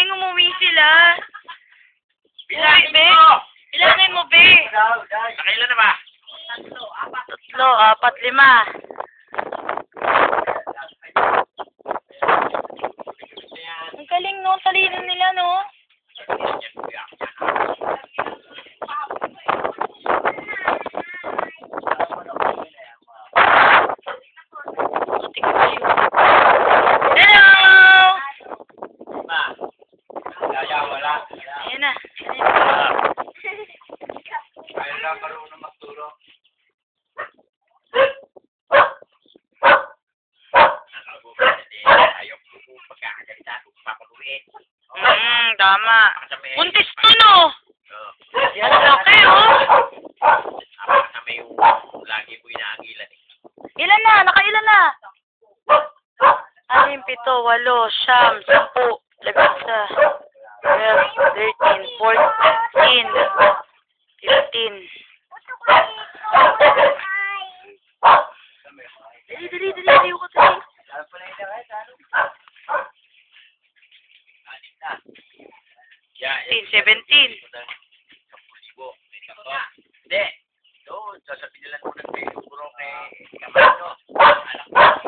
Galing umuwi sila. Bilangin Be? mo! Bilangin mo, Be. Nakailan na ba? 3, 4, 5. Ang galing, no? Talino nila, no? Hello! Wala. Ayan na. Ayaw lang marunong magturo. Ayaw ko pagkakagalitan kung papaluin. Tama. Buntis to, no? Ang laki, oh. Kasama yung lagi ko inaagilan eh. Ilan na? Nakailan na? 6, 7, 8, 9, 10, 11, 12, 13, 14, 15. Dali. Ayaw ko dali. 16, 17. Hindi. Doon, sasabihin nila kung nagpipuro kay Kamado. Anak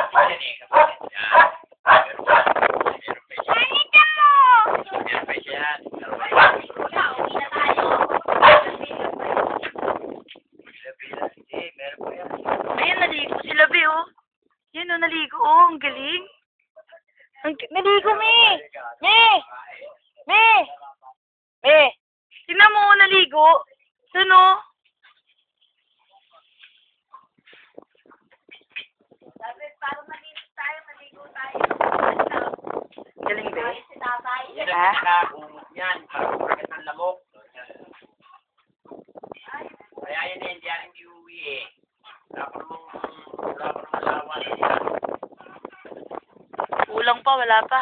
ko, yan eh, kapatid niya. Meron pa siya. Ayan, naligo sila, Be, oh. Yan, oh, naligo, oh. Ang galing. Naligo, Me. Tingnan mo, oh, naligo. Doon, oh. Galing, Be. Yan ang pinakakumot niyan. Parang ng lamok. Kaya yan eh, hindi uwi eh. Wala pa namang asawa na siya. Kulang pa, wala pa.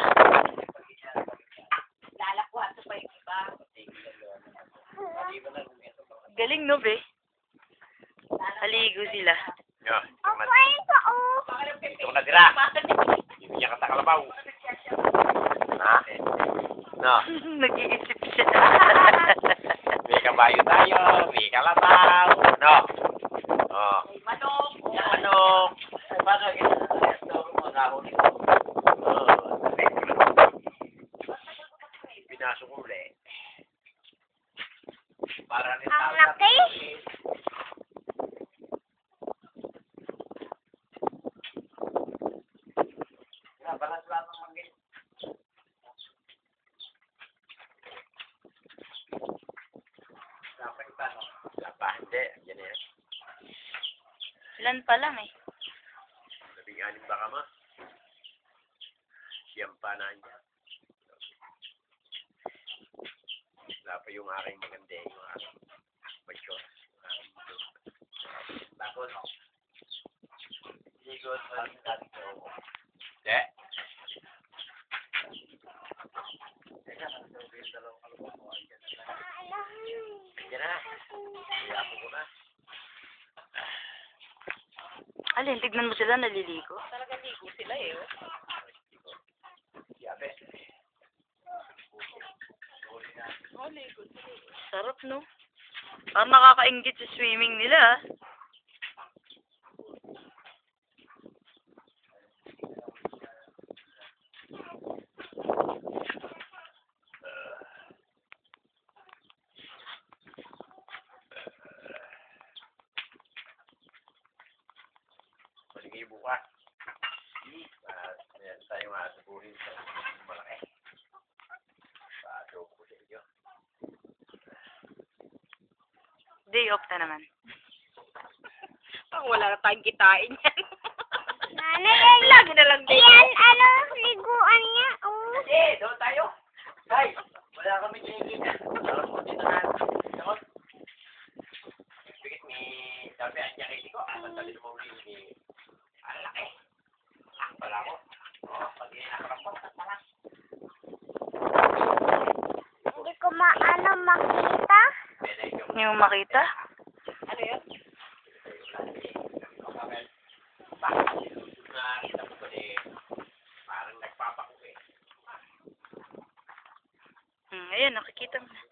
Lalakwa ito pa yung iba. Galing, no, Be? Naligo sila. Yeah, ito ko natira. Bibigyan ka sa kalabaw. Ha? No. Nag-iisip siya. May kabayo tayo. May kalabaw. No. Oh. Manok. Manok. Paano ginagawa mo nahuli ko? Pinasok ko ulit. Para rin Ang laki. Balas lang ng manggil. Dapat iba, no? Dapat, hindi. Yan yan. Ilan pa lang, eh. Labing-anim ba ka ma? Siyam pa na niya. Dapat yung aking maganda, yung aking mature. Tapos, ikot ang dito. Hindi. Yan na. Iyapo ko na. Alin, tignan mo sila, naliligo. Talagang ligo sila eh. Yabe. Sarap, no? Parang nakakaingit sa swimming nila, ah. Sige, bukas. Ayan tayo masabuhin sa malaki. Paso ko sa inyo. Day off na naman. Wala na tayong kitain yan. Nanay, yan. Lagi na lang din. Yan, liguan niya. Oh. Hindi, doon tayo. Guys, wala kami kinikita. Dito na. Takot. Bigit ni sabi, ang yakiti ko. Ang tali mo ni ang laki. Pala ko. Pag inakarapot, pala. Hindi ko makita. Yung makita? Ano yun? Nakita ko eh, parang nagpapakuwi. Ayan, nakikita mo na.